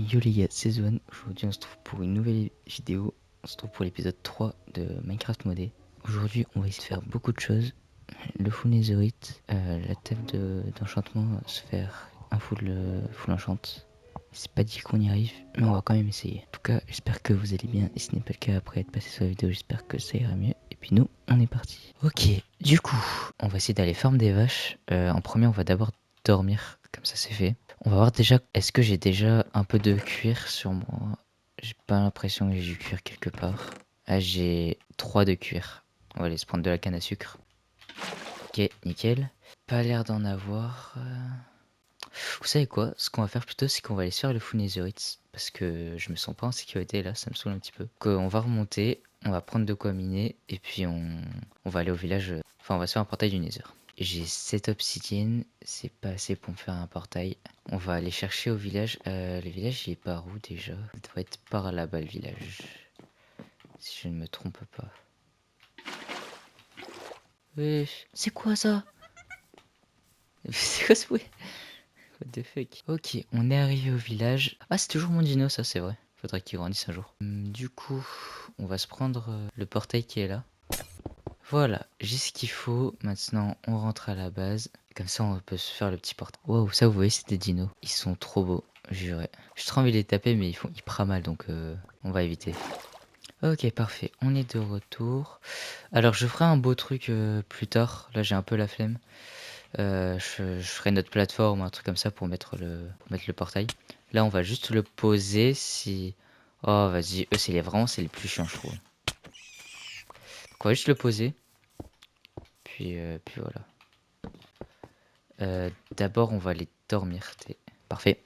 Yo les gars, c'est Zoan. Aujourd'hui on se trouve pour une nouvelle vidéo. On se trouve pour l'épisode 3 de Minecraft modé. Aujourd'hui on va essayer de faire beaucoup de choses. Le full netherite, la table d'enchantement, se faire un full enchant. C'est pas dit qu'on y arrive, mais on va quand même essayer. En tout cas, j'espère que vous allez bien. Et si ce n'est pas le cas après être passé sur la vidéo, j'espère que ça ira mieux. Et puis nous, on est parti. Ok, du coup, on va essayer d'aller farm des vaches. En premier, on va d'abord dormir, comme ça c'est fait. On va voir déjà, est-ce que j'ai déjà un peu de cuir sur moi? J'ai pas l'impression que j'ai du cuir quelque part. Ah, j'ai 3 de cuir. On va aller se prendre de la canne à sucre. Ok, nickel. Pas l'air d'en avoir. Vous savez quoi? Ce qu'on va faire plutôt, c'est qu'on va aller se faire le full netherite. Parce que je me sens pas en sécurité là, ça me saoule un petit peu. Donc, on va remonter, on va prendre de quoi miner. Et puis on va aller au village. Enfin, on va se faire un portail du nether. J'ai 7 obsidiennes, c'est pas assez pour me faire un portail. On va aller chercher au village. Le village, il est par où déjà? Il doit être par là-bas le village. Si je ne me trompe pas. Wesh, c'est quoi ça? C'est quoi ce bruit? What the fuck? Ok, on est arrivé au village. Ah, c'est toujours mon dino, ça, c'est vrai. Faudrait qu'il grandisse un jour. Du coup, on va se prendre le portail qui est là. Voilà, j'ai ce qu'il faut. Maintenant, on rentre à la base. Comme ça, on peut se faire le petit portail. Wow, ça, vous voyez, c'est des dinos. Ils sont trop beaux, juré. J'ai trop envie de les taper, mais ils prament mal, donc on va éviter. Ok, parfait. On est de retour. Alors, je ferai un beau truc plus tard. Là, j'ai un peu la flemme. Je ferai notre plateforme, un truc comme ça pour mettre le portail. Là, on va juste le poser si... Oh, vas-y, eux, c'est les plus chiants, je trouve. Donc, on va juste le poser. Puis voilà. D'abord, on va aller dormir. Parfait.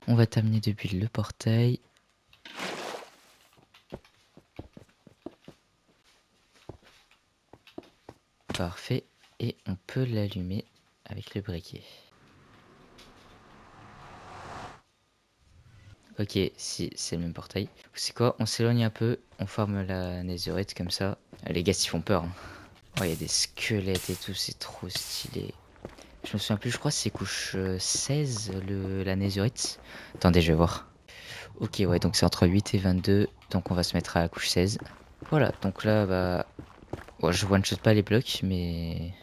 On va terminer depuis le portail. Parfait. Et on peut l'allumer avec le briquet. Ok, si c'est le même portail. C'est quoi? On s'éloigne un peu. On forme la netherite comme ça. Les gars, ils font peur. Hein. Oh, il y a des squelettes et tout. C'est trop stylé. Je me souviens plus. Je crois que c'est couche 16 la netherite. Attendez, je vais voir. Ok, ouais, donc c'est entre 8 et 22. Donc on va se mettre à la couche 16. Voilà, donc là, bah... Ouais, je one-shot pas les blocs, mais...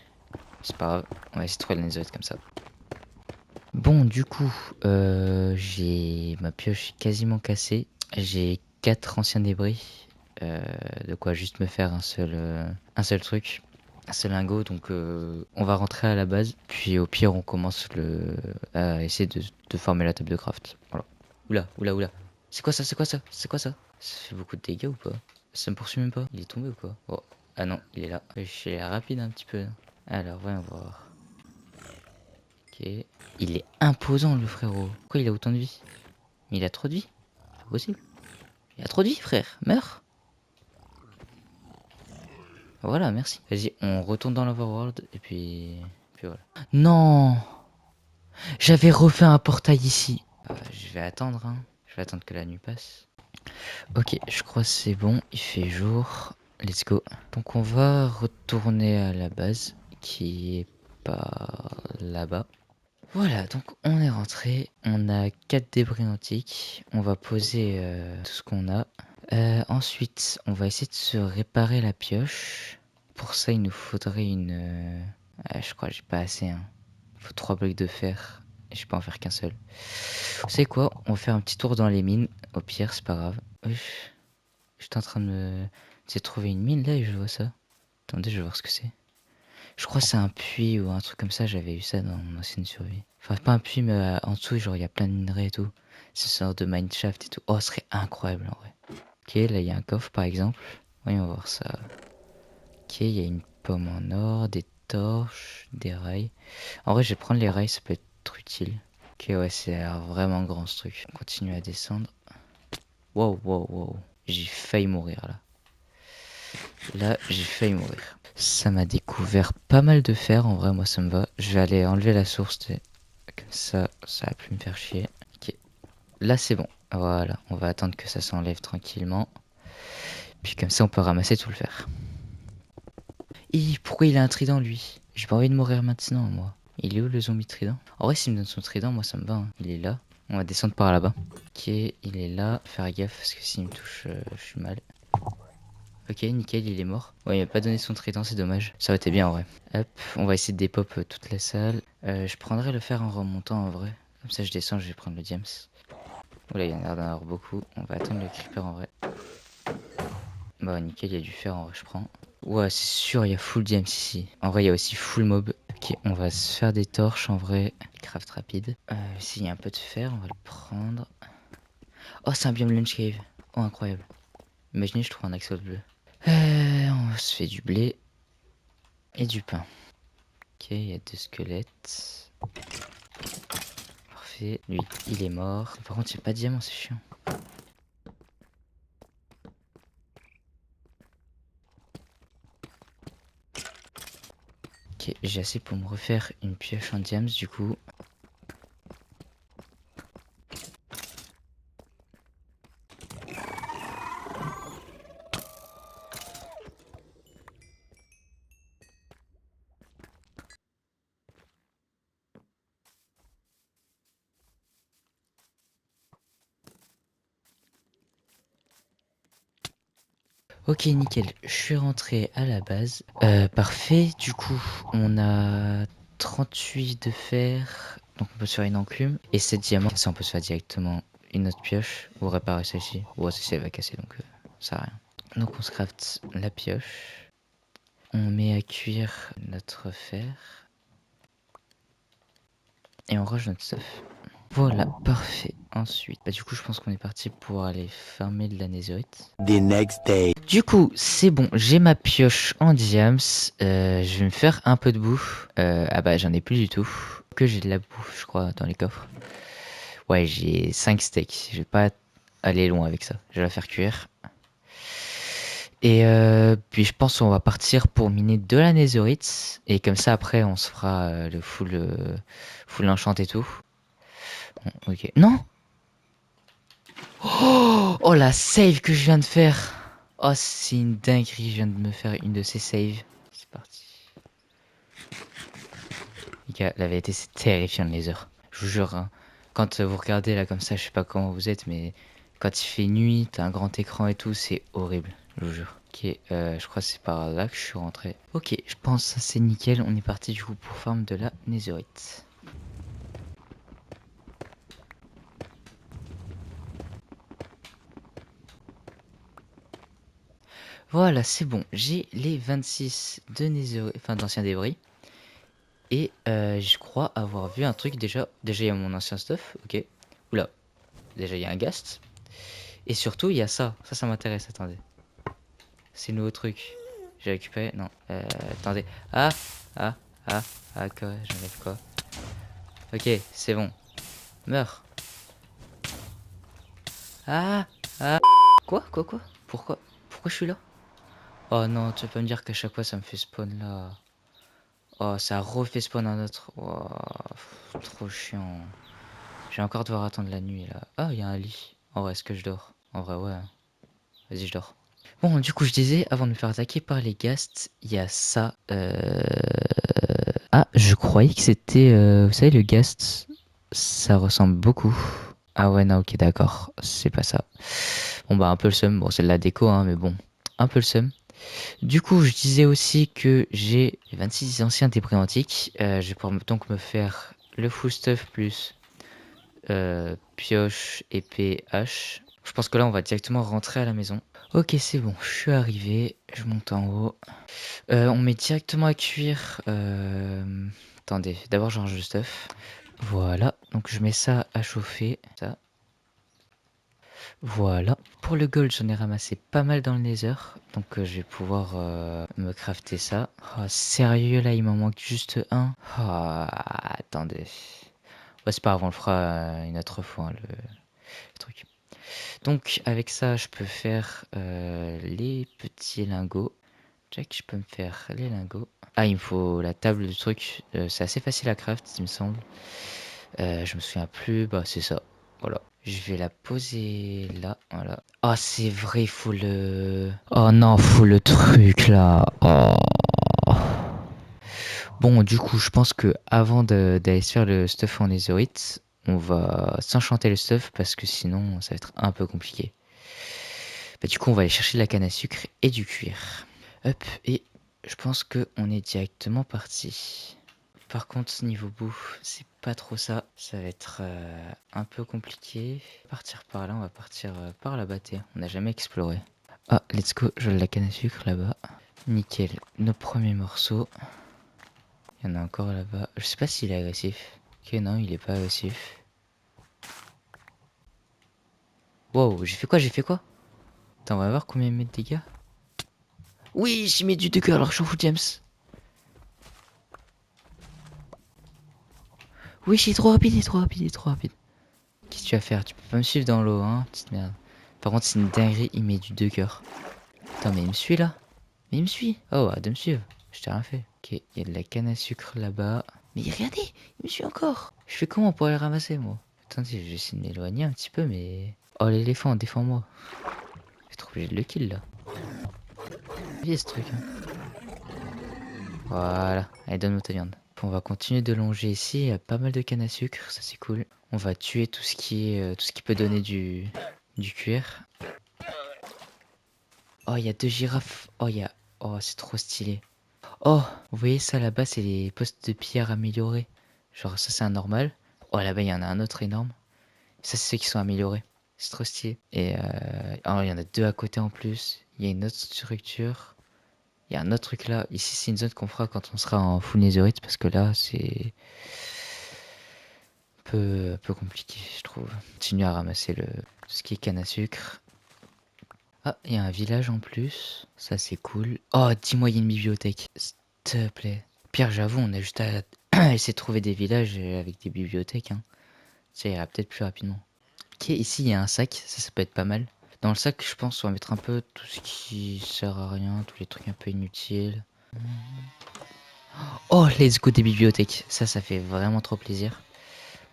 C'est pas grave. On va essayer de trouver la netherite comme ça. Bon, du coup, j'ai ma pioche quasiment cassée. J'ai 4 anciens débris. De quoi juste me faire un seul truc, un seul lingot. Donc, on va rentrer à la base. Puis, au pire, on commence à essayer de former la table de craft. Voilà. Oula, oula, oula. C'est quoi ça? C'est quoi ça? C'est quoi ça? Ça fait beaucoup de dégâts ou pas? Ça me poursuit même pas. Il est tombé ou quoi? Oh. Ah non, il est là. Je suis rapide un petit peu. Alors, voyons voir. Ok. Il est imposant le frérot. Pourquoi il a autant de vie? Mais il a trop de vie? C'est pas possible. Il a trop de vie frère. Meurs. Voilà, merci. Vas-y, on retourne dans l'overworld et puis voilà. Non! J'avais refait un portail ici. Je vais attendre, hein. Je vais attendre que la nuit passe. Ok, je crois que c'est bon. Il fait jour. Let's go. Donc on va retourner à la base qui est par là-bas. Voilà, donc on est rentré, on a 4 débris antiques, on va poser tout ce qu'on a. Ensuite, on va essayer de se réparer la pioche. Pour ça, il nous faudrait je crois que j'ai pas assez. Hein. Il faut 3 blocs de fer, et je peux en faire qu'un seul. Vous savez quoi? On va faire un petit tour dans les mines, au pire, c'est pas grave. J'étais en train de trouver une mine là et je vois ça. Attendez, je vais voir ce que c'est. Je crois que c'est un puits ou un truc comme ça, j'avais eu ça dans mon ancienne survie. Enfin, pas un puits, mais en dessous, genre, il y a plein de minerais et tout. C'est ce genre de mineshaft et tout. Oh, ce serait incroyable en vrai. Ok, là, il y a un coffre par exemple. Voyons voir ça. Ok, il y a une pomme en or, des torches, des rails. En vrai, je vais prendre les rails, ça peut être utile. Ok, ouais, c'est vraiment grand ce truc. On continue à descendre. Wow, wow, wow. J'ai failli mourir là. Là, j'ai failli mourir. Ça m'a découvert pas mal de fer, en vrai, moi ça me va. Je vais aller enlever la source, comme ça va plus me faire chier. Ok, là c'est bon. Voilà, on va attendre que ça s'enlève tranquillement. Puis comme ça, on peut ramasser tout le fer. Pourquoi il a un trident, lui? J'ai pas envie de mourir maintenant, moi. Il est où le zombie trident? En vrai, s'il me donne son trident, moi ça me va. Hein. Il est là. On va descendre par là-bas. Ok, il est là. Faire gaffe parce que s'il me touche, je suis mal. Ok, nickel, il est mort. Ouais, il m'a pas donné son trident, c'est dommage. Ça aurait été bien en vrai. Hop, on va essayer de dépop toute la salle. Je prendrai le fer en remontant en vrai. Comme ça, je descends, je vais prendre le diams. Oula, il y en a l'air d'en avoir beaucoup. On va attendre le creeper en vrai. Bah, nickel, il y a du fer en vrai, je prends. Ouais, c'est sûr, il y a full diams ici. En vrai, il y a aussi full mob. Ok, on va se faire des torches en vrai. Craft rapide. Ici, il y a un peu de fer, on va le prendre. Oh, c'est un biome lunch cave. Oh, incroyable. Imaginez, je trouve un axolotl bleu. On se fait du blé et du pain. Ok, il y a 2 squelettes. Parfait. Lui, il est mort. Par contre, il n'y a pas de diamant, c'est chiant. Ok, j'ai assez pour me refaire une pioche en diams du coup. Ok, nickel. Je suis rentré à la base. Parfait. Du coup, on a 38 de fer. Donc on peut se faire une enclume. Et 7 diamants. Ça, on peut se faire directement une autre pioche. Ou réparer celle-ci. Ou celle-ci, elle va casser, donc ça sert à rien. Donc on se crafte la pioche. On met à cuire notre fer. Et on range notre stuff. Voilà, parfait. Ensuite, du coup, je pense qu'on est parti pour aller farmer de la netherite. The next day. Du coup, c'est bon, j'ai ma pioche en diams. Je vais me faire un peu de bouffe. J'en ai plus du tout. Que j'ai de la bouffe, je crois, dans les coffres. Ouais, j'ai 5 steaks. Je vais pas aller loin avec ça. Je vais la faire cuire. Et puis je pense qu'on va partir pour miner de la netherite. Et comme ça, après, on se fera le full enchant et tout. Bon, ok. Non! Oh la save que je viens de faire. Oh, c'est une dinguerie, je viens de me faire une de ces saves. C'est parti. Les gars, la vérité, c'est terrifiant le laser. Je vous jure, hein. Quand vous regardez là comme ça, je sais pas comment vous êtes, mais quand il fait nuit, t'as un grand écran et tout, c'est horrible. Je vous jure. Ok, je crois que c'est par là que je suis rentré. Ok, je pense que ça c'est nickel. On est parti du coup pour farm de la netherite. Voilà, c'est bon. J'ai les 26 de netherite, enfin d'anciens débris. Et je crois avoir vu un truc déjà. Déjà, il y a mon ancien stuff, ok. Oula, déjà, il y a un ghast. Et surtout, il y a ça. Ça m'intéresse, attendez. C'est le nouveau truc. J'ai récupéré. Non, attendez. Ah, ah, ah, ah, quoi. J'enlève quoi. Ok, c'est bon. Meurs. Ah, ah. Quoi. Pourquoi je suis là? Oh non, tu vas pas me dire qu'à chaque fois ça me fait spawn là. Oh, ça refait spawn un autre. Oh, trop chiant. Je vais encore devoir attendre la nuit là. Ah, il y a un lit. En vrai, est-ce que je dors? En vrai, ouais. Vas-y, je dors. Bon, du coup, je disais, avant de me faire attaquer par les ghasts, il y a ça. Ah, je croyais que c'était... vous savez, le ghast, ça ressemble beaucoup. Ah ouais, non, ok, d'accord. C'est pas ça. Bon, bah, un peu le seum. Bon, c'est de la déco, hein, mais bon. Un peu le seum. Du coup, je disais aussi que j'ai 26 anciens débris antiques. Je vais pouvoir donc me faire le full stuff plus pioche, épée, hache. Je pense que là, on va directement rentrer à la maison. Ok, c'est bon, je suis arrivé. Je monte en haut. On met directement à cuire. Attendez, d'abord, je range le stuff. Voilà, donc je mets ça à chauffer. Ça. Voilà. Pour le gold, j'en ai ramassé pas mal dans le nether. Donc je vais pouvoir me crafter ça. Oh, sérieux, là, il m'en manque juste un. Oh, attendez. Ouais, c'est pas grave, on le fera une autre fois, hein, le truc. Donc avec ça, je peux faire les petits lingots. Check, je peux me faire les lingots. Ah, il me faut la table du truc. C'est assez facile à craft, il me semble. Je me souviens plus. Bah, c'est ça. Voilà. Je vais la poser là. Voilà. Ah, c'est vrai, il faut le... Oh non, faut le truc là. Oh. Bon, du coup, je pense que avant d'aller se faire le stuff en netherite, on va s'enchanter le stuff parce que sinon ça va être un peu compliqué. Bah, du coup, on va aller chercher de la canne à sucre et du cuir. Hop, et je pense qu'on est directement parti. Par contre, niveau bouffe, c'est pas trop ça. Ça va être un peu compliqué. Partir par là, on va partir par là-bas. On n'a jamais exploré. Ah, let's go, je veux la canne à sucre là-bas. Nickel, nos premiers morceaux. Il y en a encore là-bas. Je sais pas s'il est agressif. Ok, non, il est pas agressif. Wow, j'ai fait quoi? Attends, on va voir combien il met de dégâts. Oui, j'ai mis du 2 cœurs, alors je fous James. Oui, il est trop rapide, il est trop rapide, il est trop rapide. Qu'est-ce que tu vas faire? Tu peux pas me suivre dans l'eau, hein, petite merde. Par contre, c'est une dinguerie, il met du 2 cœurs. Attends, mais il me suit là? Mais il me suit. Oh, arrête de me suivre. Je t'ai rien fait. Ok, il y a de la canne à sucre là-bas. Mais regardez, il me suit encore. Je fais comment pour aller le ramasser, moi? Attendez, je vais essayer de m'éloigner un petit peu, mais... Oh, l'éléphant, défends-moi. Je vais être obligé de le kill, là. Il ce truc, hein. Voilà. Allez, donne-moi ta viande. On va continuer de longer ici. Il y a pas mal de canne à sucre, ça c'est cool. On va tuer tout ce qui est, tout ce qui peut donner du cuir. Oh, il y a 2 girafes. Oh, il y a... Oh, c'est trop stylé. Oh, vous voyez ça là-bas, c'est les postes de pierre améliorés. Genre ça c'est un normal. Oh là-bas il y en a un autre énorme. Ça c'est ceux qui sont améliorés. C'est trop stylé. Et oh, il y en a 2 à côté en plus. Il y a une autre structure. Il y a un autre truc là. Ici c'est une zone qu'on fera quand on sera en full netherite parce que là c'est un peu compliqué je trouve. Continuer à ramasser tout ce qui est canne à sucre. Ah, il y a un village en plus. Ça c'est cool. Oh, dis-moi il y a une bibliothèque. S'il te plaît. Pierre, j'avoue, on a juste à essayer de trouver des villages avec des bibliothèques. Hein. Ça ira peut-être plus rapidement. Ok, ici il y a un sac, ça peut être pas mal. Dans le sac, je pense, on va mettre un peu tout ce qui sert à rien, tous les trucs un peu inutiles. Oh, let's go des bibliothèques. Ça fait vraiment trop plaisir.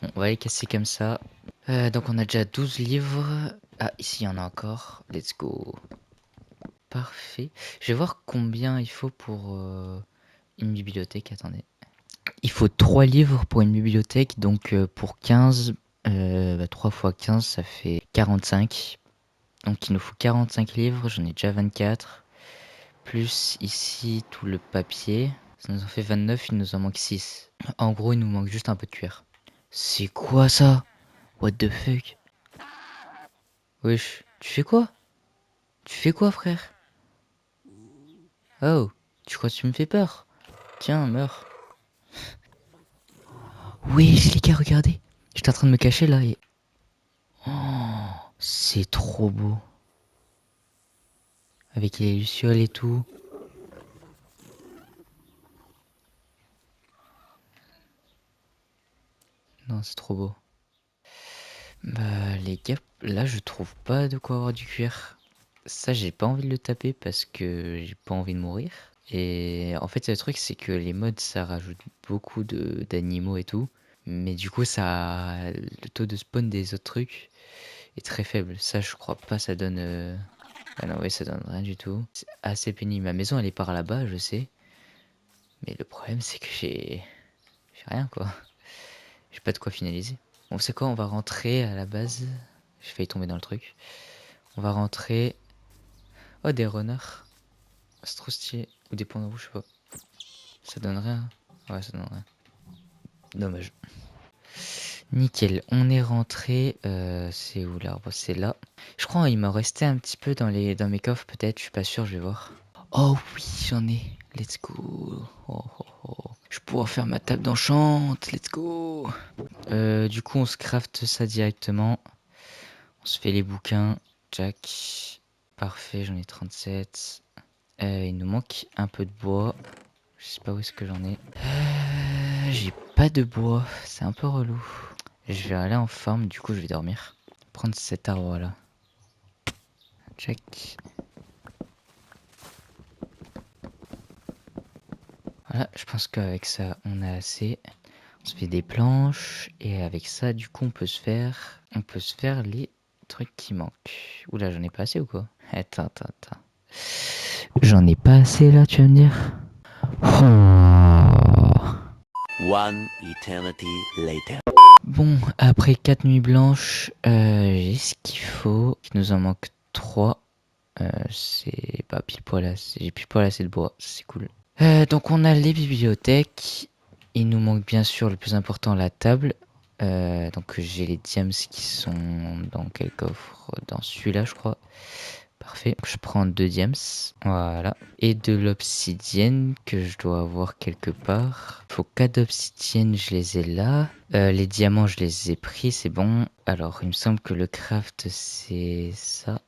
Bon, on va les casser comme ça. Donc on a déjà 12 livres. Ah, ici il y en a encore. Let's go. Parfait. Je vais voir combien il faut pour une bibliothèque. Attendez. Il faut 3 livres pour une bibliothèque, donc pour 15, 3 fois 15, ça fait 45. Donc il nous faut 45 livres, j'en ai déjà 24. Plus ici tout le papier, ça nous en fait 29, il nous en manque 6. En gros, il nous manque juste un peu de cuir. C'est quoi ça? What the fuck? Wesh, tu fais quoi? Tu fais quoi, frère? Oh, tu crois que tu me fais peur? Tiens, meurs. Oui, les gars, regardez. J'étais en train de me cacher là et... Oh, c'est trop beau. Avec les lucioles et tout. Non, c'est trop beau. Bah, les gars, là, je trouve pas de quoi avoir du cuir. Ça, j'ai pas envie de le taper parce que j'ai pas envie de mourir. Et en fait, le truc, c'est que les mods, ça rajoute beaucoup d'animaux et tout. Mais du coup, ça, le taux de spawn des autres trucs est très faible. Ça, je crois pas, ça donne... Ah non, ouais, ça donne rien du tout. C'est assez pénible. Ma maison, elle est par là-bas, je sais. Mais le problème, c'est que j'ai rien, quoi. J'ai pas de quoi finaliser. Bon, c'est quoi, on va rentrer à la base. J'ai failli tomber dans le truc. On va rentrer. Oh, des runners. C'est trop stylé. Ou des points rouges, je sais pas. Ça donne rien. Ouais, ça donne rien. Dommage. Nickel, on est rentré. C'est où l'arbre? C'est là. Je crois qu'il m'en restait un petit peu dans mes coffres, peut-être. Je suis pas sûr, je vais voir. Oh oui, j'en ai. Let's go. Oh, oh, oh. Je vais pouvoir faire ma table d'enchante. Let's go. Du coup, on se craft ça directement. On se fait les bouquins. Jack. Parfait, j'en ai 37. Il nous manque un peu de bois. Je sais pas où est-ce que j'en ai. J'ai pas de bois. C'est un peu relou. Je vais aller en farm. Du coup, je vais dormir. Prendre cet arbre là. Jack. Voilà, je pense qu'avec ça, on a assez. On se fait des planches. Et avec ça, du coup, on peut se faire les trucs qui manquent. Oula, j'en ai pas assez ou quoi? Attends. J'en ai pas assez là, tu vas me dire? Oh. One eternity later. Bon, après 4 nuits blanches, j'ai ce qu'il faut. Il nous en manque 3. C'est pas pile poil assez. J'ai pile poil assez de bois, c'est cool. Donc on a les bibliothèques. Il nous manque bien sûr le plus important, la table. Donc j'ai les diams qui sont dans quel coffre? Dans celui-là, je crois. Parfait. Donc, je prends 2 diams. Voilà. Et de l'obsidienne que je dois avoir quelque part. Faut 4 obsidiennes, je les ai là. Les diamants, je les ai pris, c'est bon. Alors, il me semble que le craft, c'est ça.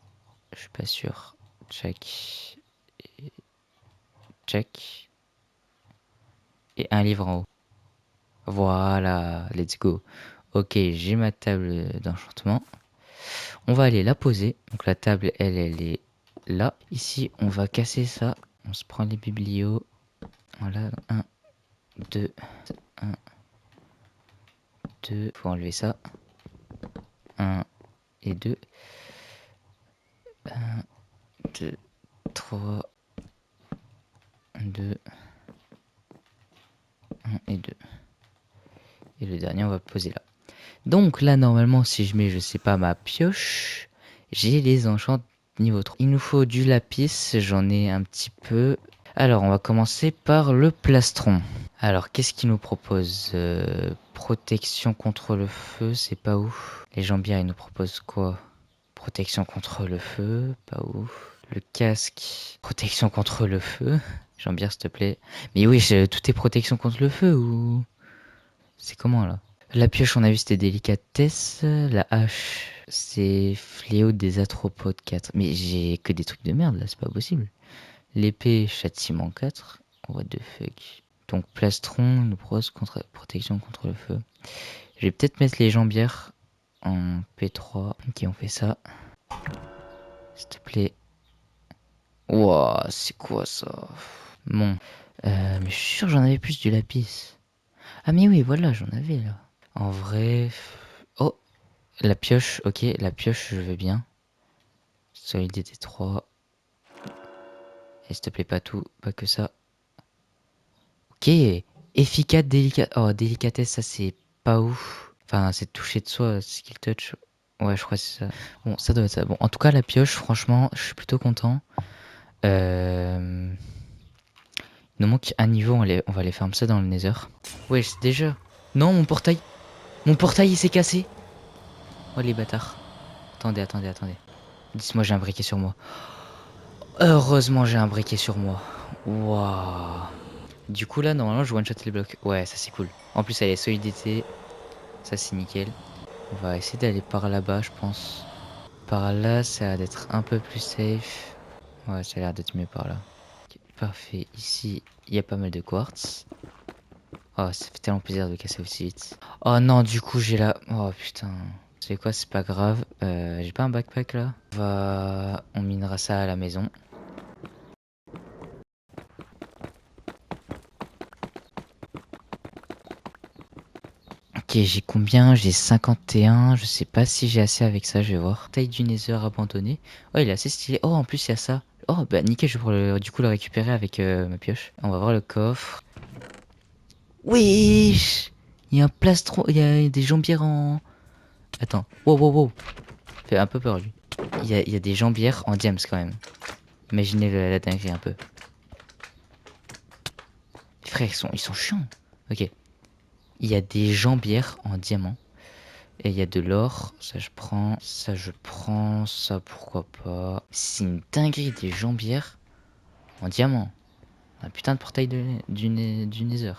Je suis pas sûr. Check. Check. Et un livre en haut. Voilà, let's go. Ok, j'ai ma table d'enchantement. On va aller la poser. Donc la table, elle est là. Ici, on va casser ça. On se prend les biblios. Voilà, 1, 2, 1, 2. Faut enlever ça. 1 et 2. 2, 3, 2, 1 et 2. Et le dernier, on va poser là. Donc là, normalement, si je mets, je sais pas, ma pioche, j'ai les enchants niveau 3. Il nous faut du lapis, j'en ai un petit peu. Alors, on va commencer par le plastron. Alors, qu'est-ce qu'il nous propose? Protection contre le feu, c'est pas ouf. Les jambières, ils nous proposent quoi? Protection contre le feu, pas ouf. Le casque, protection contre le feu. Jambière, s'il te plaît. Mais oui, tout est protection contre le feu ou... C'est comment là? La pioche, on a vu, c'était délicatesse. La hache, c'est fléau des arthropodes 4. Mais j'ai que des trucs de merde là, c'est pas possible. L'épée, châtiment 4. What the fuck. Donc plastron nous propose protection contre le feu. Je vais peut-être mettre les jambières en P3. Ok, on fait ça. S'il te plaît. Wouah, c'est quoi ça? Bon. Mais je suis sûr que j'en avais plus du lapis. Ah mais oui, voilà, j'en avais là. En vrai... Oh, la pioche, ok, la pioche, je veux bien. Solidité 3. Et s'il te plaît, pas tout, pas que ça. Ok, efficace, délicat. Oh, délicatesse, ça c'est pas ouf. Enfin, c'est toucher de soi, skill touch. Ouais, je crois que c'est ça. Bon, ça doit être ça. Bon, en tout cas, la pioche, franchement, je suis plutôt content. Il nous manque un niveau, on va aller farm ça dans le nether. Ouais, c'est déjà. Non, mon portail. Mon portail, il s'est cassé. Oh, les bâtards. Attendez, attendez, attendez. Dites-moi, j'ai un briquet sur moi. Heureusement, j'ai un briquet sur moi. Waouh. Du coup, là, normalement, je one-shot les blocs. Ouais, ça c'est cool. En plus, elle est solidité. Ça, c'est nickel. On va essayer d'aller par là-bas, je pense. Par là, ça a l'air d'être un peu plus safe. Ouais, ça a l'air d'être mieux par là. Ok, parfait. Ici, il y a pas mal de quartz. Oh, ça fait tellement plaisir de casser aussi vite. Oh non, du coup, j'ai la... Oh putain. Tu sais quoi, c'est pas grave. J'ai pas un backpack là. On minera ça à la maison. Ok, j'ai combien? J'ai 51. Je sais pas si j'ai assez avec ça, je vais voir. Taille du nether abandonné. Oh, il est assez stylé. Oh, en plus, il y a ça. Oh, bah nickel, je vais du coup le récupérer avec ma pioche. On va voir le coffre. Wesh! Il y a un plastron. Il y a des jambières en. Attends. Wow, wow, wow. Fait un peu peur, lui. Il y a des jambières en diams quand même. Imaginez la dinguerie un peu. Les frères, ils sont chiants. Ok. Il y a des jambières en diamant. Et il y a de l'or, ça je prends, ça je prends, ça pourquoi pas. C'est une dinguerie des jambières en diamant. Un putain de portail du Nether.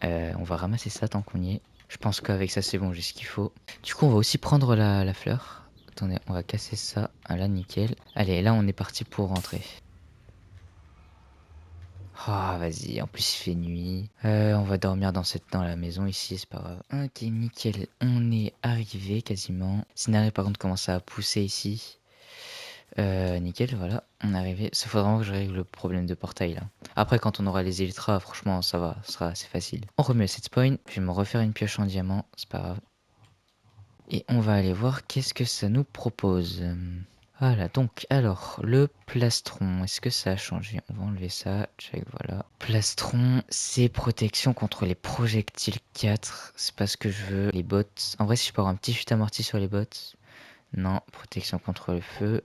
On va ramasser ça tant qu'on y est. Je pense qu'avec ça c'est bon, j'ai ce qu'il faut. Du coup on va aussi prendre la fleur. Attendez, on va casser ça. Ah là nickel. Allez, là on est parti pour rentrer. Ah vas-y, en plus il fait nuit. On va dormir dans la maison ici, c'est pas grave. Ok, nickel, on est arrivé quasiment. Scénario par contre commence à pousser ici. Nickel, voilà, on est arrivé. Ça faudra vraiment que je règle le problème de portail là. Après quand on aura les Elytras, franchement ça va, ce sera assez facile. On remet le set point, je vais me refaire une pioche en diamant, c'est pas grave. Et on va aller voir qu'est-ce que ça nous propose. Voilà, donc, alors, le plastron, est-ce que ça a changé? On va enlever ça, check, voilà. Plastron, c'est protection contre les projectiles 4, c'est pas ce que je veux. Les bottes, en vrai, si je peux avoir un petit chute amorti sur les bottes. Non, protection contre le feu.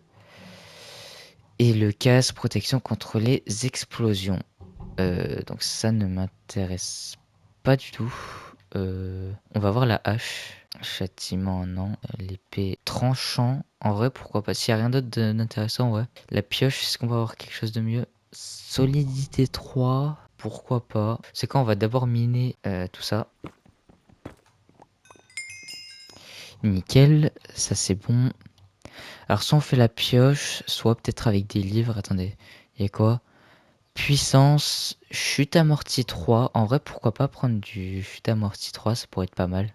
Et le casque, protection contre les explosions. Donc ça ne m'intéresse pas du tout. On va voir la hache. Châtiment, non. L'épée tranchant. En vrai, pourquoi pas. S'il n'y a rien d'autre d'intéressant, ouais. La pioche, est-ce qu'on va avoir quelque chose de mieux? Solidité 3. Pourquoi pas. C'est quand on va d'abord miner tout ça. Nickel. Ça, c'est bon. Alors, soit on fait la pioche, soit peut-être avec des livres. Attendez. Il y a quoi? Puissance, chute amorti 3. En vrai, pourquoi pas prendre du chute amorti 3, ça pourrait être pas mal.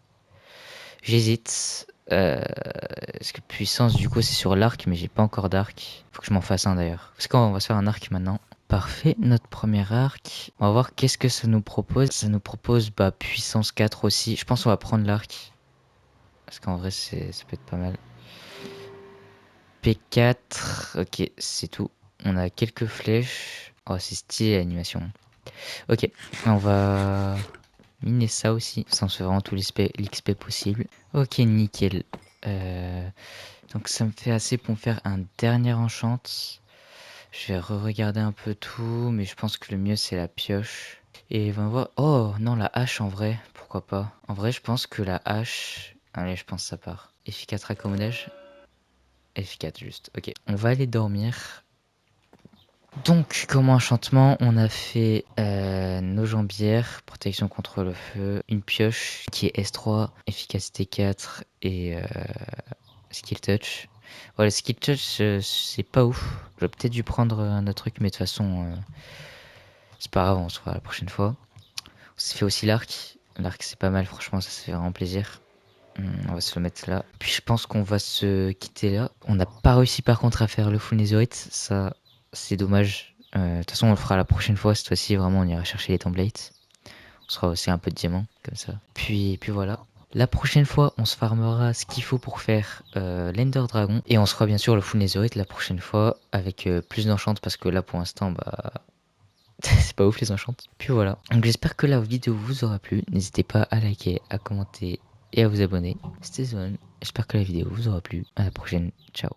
J'hésite. Est-ce que puissance, du coup, c'est sur l'arc, mais j'ai pas encore d'arc. Faut que je m'en fasse un d'ailleurs. Parce qu'on va se faire un arc maintenant. Parfait, notre premier arc. On va voir qu'est-ce que ça nous propose. Ça nous propose puissance 4 aussi. Je pense qu'on va prendre l'arc. Parce qu'en vrai, ça peut être pas mal. P4. Ok, c'est tout. On a quelques flèches. Oh, c'est stylé l'animation. Ok, on va miner ça aussi. Ça, on se fait vraiment tout l'XP possible. Ok, nickel. Donc ça me fait assez pour me faire un dernier enchant. Je vais re-regarder un peu tout, mais je pense que le mieux c'est la pioche. Et on va voir... Oh non, la hache en vrai, pourquoi pas. En vrai, je pense que la hache... Allez, je pense que ça part. F4 accommodage. F4 juste, ok. On va aller dormir. Donc, comme enchantement, on a fait nos jambières, protection contre le feu, une pioche qui est S3, efficacité 4 et skill touch. Voilà, skill touch, c'est pas ouf. J'aurais peut-être dû prendre un autre truc, mais de toute façon, c'est pas grave, on se fera la prochaine fois. On s'est fait aussi l'arc. L'arc, c'est pas mal, franchement, ça fait vraiment plaisir. On va se le mettre là. Puis je pense qu'on va se quitter là. On n'a pas réussi par contre à faire le full netherite. Ça, c'est dommage. De toute façon, on le fera la prochaine fois. Cette fois-ci, vraiment, on ira chercher les templates. On sera aussi un peu de diamant, comme ça. Puis voilà. La prochaine fois, on se farmera ce qu'il faut pour faire l'Ender Dragon. Et on se fera bien sûr le full netherite la prochaine fois avec plus d'enchant parce que là, pour l'instant, c'est pas ouf les enchants. Puis voilà. Donc j'espère que la vidéo vous aura plu. N'hésitez pas à liker, à commenter et à vous abonner. C'était Zone. J'espère que la vidéo vous aura plu. À la prochaine. Ciao.